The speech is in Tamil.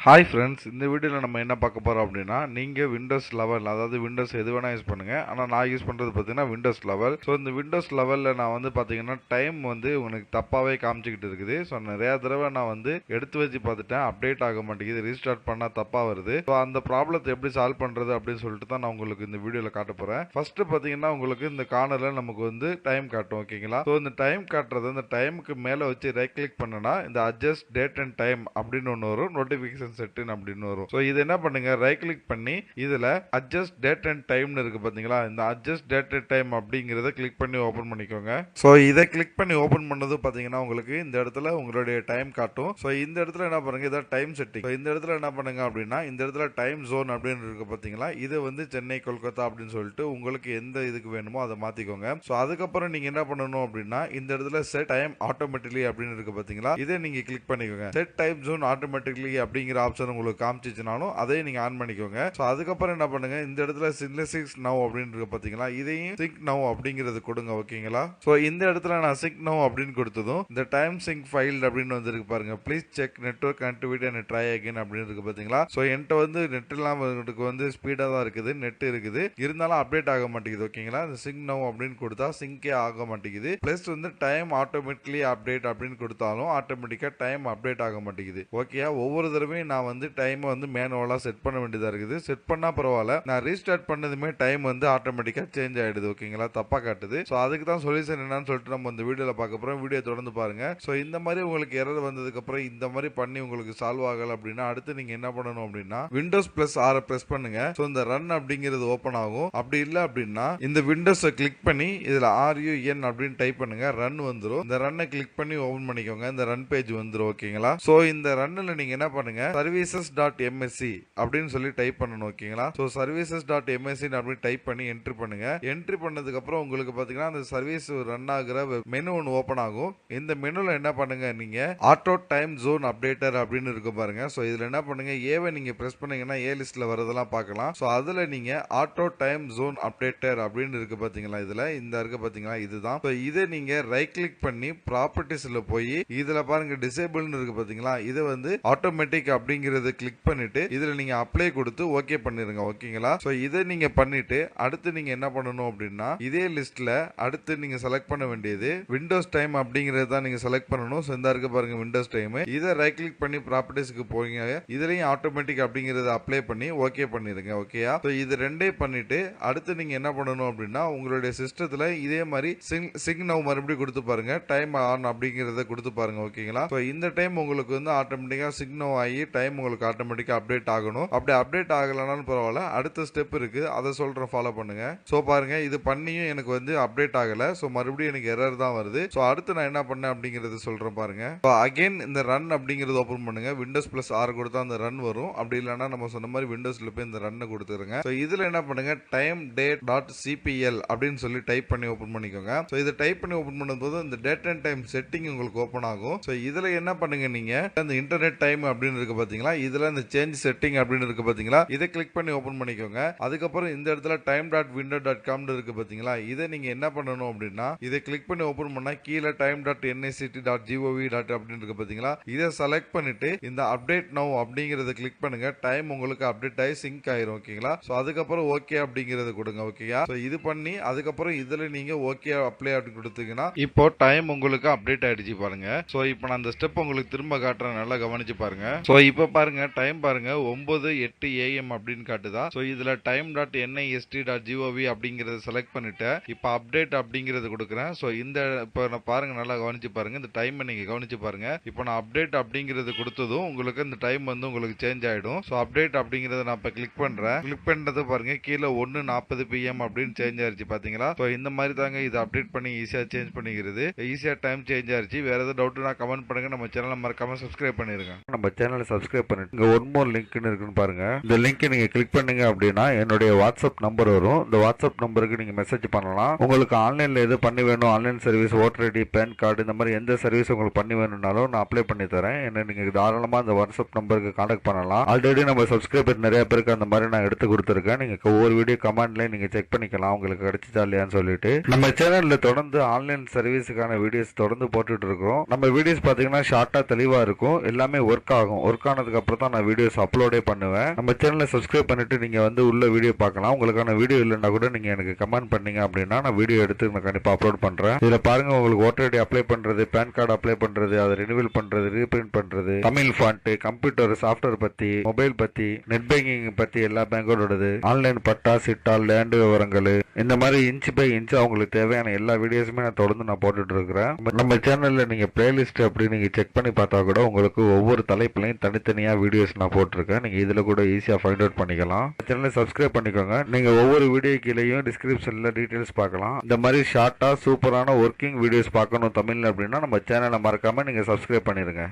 ஹாய் ஃப்ரெண்ட்ஸ், இந்த வீடியோவில் நம்ம என்ன பார்க்க போகிறோம் அப்படின்னா, நீங்கள் விண்டோஸ் லெவல், அதாவது விண்டோஸ் எது வேணால் யூஸ் பண்ணுங்கள். ஆனால் நான் யூஸ் பண்ணுறது பார்த்தீங்கன்னா விண்டோஸ் லெவல். ஸோ இந்த விண்டோஸ் லெவலில் நான் வந்து பார்த்தீங்கன்னா டைம் வந்து உங்களுக்கு தப்பாகவே காமிச்சிக்கிட்டு இருக்குது. ஸோ நிறையா தடவை நான் வந்து எடுத்து வச்சு பார்த்துட்டேன், அப்டேட் ஆக மாட்டேங்குது, ரீஸ்டார்ட் பண்ணால் தப்பாக வருது. ஸோ அந்த ப்ராப்ளத்தை எப்படி சால்வ் பண்ணுறது அப்படின்னு சொல்லிட்டு தான் நான் உங்களுக்கு இந்த வீடியோவில் காட்ட போகிறேன். ஃபஸ்ட்டு பார்த்தீங்கன்னா உங்களுக்கு இந்த கார்னரில் நமக்கு வந்து டைம் காட்டும், ஓகேங்களா? ஸோ இந்த டைம் காட்டுறது, இந்த டைமுக்கு மேலே வச்சு ரைட் கிளிக் பண்ணுனா இந்த அட்ஜஸ்ட் டேட் அண்ட் டைம் அப்படின்னு ஒன்று வரும், நோட்டிஃபிகேஷன் செட்டின் அப்படின்னு வரும். ஸோ இது என்ன பண்ணுங்க, ரைட் கிளிக் பண்ணி இதுல அட்ஜஸ்ட் டேட் அண்ட் டைம்னு இருக்கு பாத்தீங்களா, இந்த அட்ஜஸ்ட் டேட் அண்ட் டைம் அப்படிங்கறத கிளிக் பண்ணி ஓபன் பண்ணிக்கோங்க. ஸோ இதை கிளிக் பண்ணி ஓபன் பண்ணது பாத்தீங்கன்னா உங்களுக்கு இந்த இடத்துல உங்களுடைய டைம் காட்டும். ஸோ இந்த இடத்துல என்ன பண்ணுங்க, இதான் டைம் செட்டிங். இந்த இடத்துல என்ன பண்ணுங்க அப்படின்னா, இந்த இடத்துல டைம் ஜோன் அப்படின்னு இருக்கு பாத்தீங்களா, இது வந்து சென்னை கொல்கத்தா அப்படின்னு சொல்லிட்டு உங்களுக்கு எந்த இதுக்கு வேணுமோ அதை மாத்திக்கோங்க. ஸோ அதுக்கப்புறம் நீங்க என்ன பண்ணணும் அப்படின்னா, இந்த இடத்துல செட் டைம் ஆட்டோமேட்டிக்லி அப்படின்னு இருக்கு பாத்தீங்களா, இதை நீங்க கிளிக் பண்ணிக்கோங்க. செட் டைம் ஜோன் ஆட்டோமேட்டிக்லி அப்படிங்கிற ஆப்ஷன் உங்களுக்கு காமிச்சிச்சுனாலும் அதையும் நீங்க ஆன் பண்ணிக்கோங்க. ஸோ அதுக்கப்புறம் என்ன பண்ணுங்க, இந்த இடத்துல சிங்க் நவ் அப்படின்னு இருக்கு பாத்தீங்களா, இதையும் சிங்க் நவ் அப்படிங்கிறது கொடுங்க, ஓகேங்களா? ஸோ இந்த இடத்துல நான் சிங்க் நவ் அப்படின்னு கொடுத்ததும் இந்த டைம் சிங்க் ஃபைல் அப்படின்னு வந்துருக்கு பாருங்க, please check network connectivity and try again அப்படின்னு இருக்கு பாத்தீங்களா. ஸோ என்கிட்ட வந்து நெட் எல்லாம் வந்து ஸ்பீடா தான் இருக்குது, நெட் இருக்குது, இருந்தாலும் அப்டேட் ஆக மாட்டேங்குது, ஓகேங்களா? இந்த சிங்க் நவ் அப்படின்னு கொடுத்தா சிங்கே ஆக மாட்டேங்குது. பிளஸ் வந்து டைம் ஆட்டோமேட்டிக்லி அப்டேட் அப்படின்னு கொடுத்தாலும் ஆட்டோமேட்டிக்கா டைம் அப்டேட் ஆக மாட்டேங்குது. ஓகே, ஒவ்வொரு தடவையும் நான் வந்து டைம் வந்து மேனுவலா செட் பண்ண வேண்டியதா இருக்குது. செட் பண்ணா பரவாயில்ல, நான் ரீஸ்டார்ட் பண்ணதுமே டைம் வந்து ஆட்டோமேட்டிக்கா சேஞ்ச் ஆயிடுது, ஓகேங்களா? தப்பா காட்டுது. ஸோ அதுக்கு தான் சொல்யூஷன் என்னன்னு சொல்லிட்டு நம்ம இந்த வீடியோல பார்க்க போறோம். வீடியோ தொடர்ந்து பாருங்க. ஸோ இந்த மாதிரி உங்களுக்கு எரர் வந்ததுக்கு அப்புறம் இந்த மாதிரி பண்ணி உங்களுக்கு சால்வ் ஆகல அப்படின்னா அடுத்து நீங்க என்ன பண்ணணும் அப்படின்னா, விண்டோஸ் பிளஸ் ஆர் பிரஸ் பண்ணுங்க. ஸோ இந்த ரன் அப்படிங்கிறது ஓபன் ஆகும். அப்படி இல்லை அப்படின்னா இந்த விண்டோஸை கிளிக் பண்ணி இதுல RUN அப்படின்னு டைப் பண்ணுங்க, ரன் வந்துடும். இந்த ரன்னை கிளிக் பண்ணி ஓபன் பண்ணிக்கோங்க, இந்த ரன் பேஜ் வந்துடும், ஓகேங்களா? ஸோ இந்த ரன்னில் நீங்க என்ன பண்ணுங்க, services.msc அப்படின்னு சொல்லி டைப் பண்ணணும், ஓகேங்களா? ஸோ services.msc அப்படின்னு டைப் பண்ணி என்ட்ரி பண்ணுங்க. என்ட்ரி பண்ணதுக்கு அப்புறம் உங்களுக்கு பாத்தீங்கன்னா அந்த சர்வீஸ் ரன் ஆகுற மெனு ஒன்று ஓபன் ஆகும். இந்த மெனுல என்ன பண்ணுங்க, நீங்க ஆட்டோ டைம் ஜோன் அப்டேட்டர் அப்படின்னு இருக்கு பாருங்க. ஸோ இதுல என்ன பண்ணுங்க, ஏவை நீங்க பிரஸ் பண்ணீங்கன்னா ஏ லிஸ்ட்ல வரதெல்லாம் பார்க்கலாம். ஸோ அதுல நீங்க ஆட்டோ டைம் ஜோன் அப்டேட்டர் அப்படின்னு இருக்கு பாத்தீங்களா, இதுல இந்த இருக்கு பாத்தீங்களா, இதுதான். ஸோ இதை நீங்க ரைட் கிளிக் பண்ணி ப்ராப்பர்ட்டிஸ்ல போய் இதுல பாருங்க டிசேபிள்னு இருக்கு பாத்தீங்களா, இதை வந்து ஆட்டோமேட்டிக் அப்படிங்கறது கிளிக் பண்ணிட்டு இதுல நீங்க அப்ளை கொடுத்து ஓகே பண்ணிருங்க, ஓகேங்களா? சோ இதை நீங்க பண்ணிட்டு அடுத்து நீங்க என்ன பண்ணணும் அப்படின்னா, இதே லிஸ்ட்ல அடுத்து நீங்க செலக்ட் பண்ண வேண்டியது விண்டோஸ் டைம் அப்படிங்கறது தான் நீங்க செலக்ட் பண்ணணும். சோ இந்த இருக்கு பாருங்க விண்டோஸ் டைம், இதை ரைட் கிளிக் பண்ணி ப்ராப்பர்ட்டிஸ்க்கு போங்க. இதுலயும் ஆட்டோமேட்டிக் அப்படிங்கறத அப்ளை பண்ணி ஓகே பண்ணிருங்க, ஓகேயா? சோ இது ரெண்டே பண்ணிட்டு அடுத்து நீங்க என்ன பண்ணணும் அப்படின்னா, உங்களுடைய சிஸ்டத்துல இதே மாதிரி சிங் நவ் மறுபடியும் கொடுத்து பாருங்க, டைம் ஆன் அப்படிங்கறத கொடுத்து பாருங்க, ஓகேங்களா? சோ இந்த டைம் உங்களுக்கு வந்து ஆட்டோமேட்டிக்கா சிங் நவ் ஆகி டைம் உங்களுக்கு ஆட்டோமேட்டிக்கா அப்டேட் ஆகணும். அப்படி அப்டேட் ஆகலனாலும் பரவாயில்ல, அடுத்த ஸ்டெப் இருக்கு, அதை சொல்றேன், ஃபாலோ பண்ணுங்க. சோ பாருங்க, இது பண்ணியும் எனக்கு வந்து அப்டேட் ஆகல. சோ மறுபடியும் எனக்கு எரர் தான் வருது. சோ அடுத்து நான் என்ன பண்ணேன் அப்படிங்கறது சொல்றேன் பாருங்க. சோ அகைன் இந்த ரன் அப்படிங்கறது ஓபன் பண்ணுங்க, விண்டோஸ் பிளஸ் ஆர் கொடுத்தா அந்த ரன் வரும். அப்படி இல்லைன்னா நம்ம சொன்ன மாதிரி விண்டோஸ்ல போய் இந்த ரன் கொடுத்துருங்க. சோ இதுல என்ன பண்ணுங்க, டைம் டேட் டாட் சிபிஎல் அப்படின்னு சொல்லி டைப் பண்ணி ஓபன் பண்ணிக்கோங்க. சோ இதை டைப் பண்ணி ஓபன் பண்ணும்போது இந்த டேட் அண்ட் டைம் செட்டிங் உங்களுக்கு ஓபன் ஆகும். சோ இதுல என்ன பண்ணுங்க, நீங்க இந்த இன்டர்நெட் டைம் அப்படின்னு இருக்கு பாத்தீங்களா, இதுல இந்த சேஞ்ச் செட்டிங் அப்படின்னு இருக்கு பாத்தீங்களா, இதை கிளிக் பண்ணி ஓபன் பண்ணிக்கோங்க. அதுக்கப்புறம் இந்த இடத்துல time dot window dot com இருக்கு பாத்தீங்களா, இதை நீங்க என்ன பண்ணணும் அப்படின்னா, இதை கிளிக் பண்ணி ஓபன் பண்ணா கீழே time dot NICT dot GOV dot அப்படின்னு இருக்கு பாத்தீங்களா, இதை செலக்ட் பண்ணிட்டு இந்த அப்டேட் நவ் அப்படிங்கறத கிளிக் பண்ணுங்க. டைம் உங்களுக்கு அப்டேட் ஆகி சிங்க் ஆயிரும், ஓகேங்களா? சோ அதுக்கப்புறம் ஓகே அப்படிங்கறது கொடுங்க, ஓகேயா? சோ இது பண்ணி அதுக்கப்புறம் இதுல நீங்க ஓகே அப்ளை அப்படி கொடுத்தீங்கன்னா இப்போ டைம் உங்களுக்கு அப்டேட் ஆயிடுச்சு பாருங்க. சோ இப்போ நான் அந்த ஸ்டெப் உங்களுக்கு திரும்ப காட்டுறேன், நல்லா கவனிச்சு பாருங்க. சோ இப்போ பாருங்க, டைம் பாருங்க 9:08 AM அப்படின்னு காட்டுதா. சோ இதுல டைம் டாட் என்ஐஎஸ்டி டாட் ஜிஓவி அப்படிங்கறத செலக்ட் பண்ணிட்டு இப்போ அப்டேட் அப்படிங்கறது கொடுக்குறேன். சோ இந்த இப்போ நான் பாருங்க, நல்லா கவனிச்சு பாருங்க, இந்த டைம் நீங்க கவனிச்சு பாருங்க. இப்போ நான் அப்டேட் அப்படிங்கறது கொடுத்ததும் உங்களுக்கு இந்த டைம் வந்து உங்களுக்கு சேஞ்ச் ஆயிடும். சோ அப்டேட் அப்படிங்கறத நான் இப்ப கிளிக் பண்றேன். கிளிக் பண்றது பாருங்க, கீழே 1:40 PM அப்படின்னு சேஞ்ச் ஆயிருச்சு பாத்தீங்களா? சோ இந்த மாதிரி தாங்க இது அப்டேட் பண்ணி ஈஸியா சேஞ்ச் பண்ணிக்கிறது. ஈஸியா டைம் சேஞ்ச் ஆயிருச்சு. வேற ஏதாவது டவுட்னா கமெண்ட் பண்ணுங்க. நம்ம சேனலை மறக்காம சப்ஸ்கிரைப் பண்ணிருங்க. நம்ம சேனலை சப்ஸ்கிரைப் பண்ணிட்டு இங்க ஒன் மோர் லிங்க்னு இருக்குன்னு பாருங்க. இந்த லிங்க் நீங்க கிளிக் பண்ணீங்க அப்படின்னா என்னுடைய வாட்ஸ்அப் நம்பர் வரும். இந்த வாட்ஸ்அப் நம்பருக்கு நீங்க மெசேஜ் பண்ணலாம். உங்களுக்கு ஆன்லைன்ல எது பண்ணி வேணும், online service, voter ID, PAN card, இந்த மாதிரி எந்த சர்வீஸ் உங்களுக்கு பண்ணி வேணும்னாலும் நான் அப்ளை பண்ணி தரேன். என்ன நீங்க தாராளமா அந்த வாட்ஸ்அப் நம்பருக்கு கான்டாக்ட் பண்ணலாம். ஆல்ரெடி நம்ம சப்ஸ்கிரைபர் நிறைய பேருக்கு அந்த மாதிரி நான் எடுத்து கொடுத்துருக்கேன். நீங்க ஒவ்வொரு வீடியோ கமெண்ட்ல நீங்க செக் பண்ணிக்கலாம் உங்களுக்கு கிடைச்சிச்சா இல்லையான்னு சொல்லிட்டு. நம்ம சேனல்ல தொடர்ந்து ஆன்லைன் சர்வீஸுக்கான வீடியோஸ் தொடர்ந்து போட்டுட்டு இருக்கோம். நம்ம வீடியோஸ் பாத்தீங்கன்னா ஷார்ட்டா தெளிவா இருக்கும், எல்லாமே ஒர்க் ஆகும். ஒர்க் ஆனதுக்கு அப்புறம் தான் நான் வீடியோஸ் அப்லோடே பண்ணுவேன். நம்ம சேனலை சப்ஸ்கிரைப் பண்ணிட்டு நீங்க வந்து உள்ள வீடியோ பார்க்கலாம். உங்களுக்கான வீடியோ இல்லைன்னா கூட நீங்க எனக்கு கமெண்ட் பண்ணீங்க அப்படின்னா நான் வீடியோ எடுத்து நான் கண்டிப்பா அப்லோட் பண்றேன். இதுல பாருங்க, உங்களுக்கு ஓட்டர் ஐடி அப்ளை பண்றது, பேன் கார்டு அப்ளை பண்றது, அதை ரினிவல் பண்றது, ரீபிரிண்ட் பண்றது, தமிழ் ஃபாண்ட், கம்ப்யூட்டர் சாஃப்ட்வேர் பத்தி, மொபைல் பத்தி, நெட் பேங்கிங் பத்தி எல்லா பேங்கோடது, ஆன்லைன் பட்டா சிட்டா, லேண்ட் விவரங்கள், இந்த மாதிரி இன்ச் பை இன்ச் அவங்களுக்கு தேவையான எல்லா வீடியோஸுமே நான் தொடர்ந்து நான் போட்டுட்டு இருக்கிறேன். நம்ம சேனல்ல நீங்க பிளேலிஸ்ட் அப்படி நீங்க செக் பண்ணி பார்த்தா கூட உங்களுக்கு ஒவ்வொரு தலைப்புலையும் தனித்தனியா வீடியோஸ் நான் போட்டிருக்கேன். நீங்க இதுல கூட ஈஸியா ஃபைண்ட் அவுட் பண்ணிக்கலாம். சேனலை சப்ஸ்கிரைப் பண்ணிக்கோங்க. நீங்க ஒவ்வொரு வீடியோ கீழேயும் டிஸ்கிரிப்ஷன்ல டீடைல்ஸ் பார்க்கலாம். இந்த மாதிரி ஷார்ட்டா சூப்பரான ஒர்க்கிங் வீடியோஸ் பார்க்கணும் தமிழ்ல அப்படின்னா நம்ம சேனலை மறக்காம நீங்க சப்ஸ்கிரைப் பண்ணிருங்க.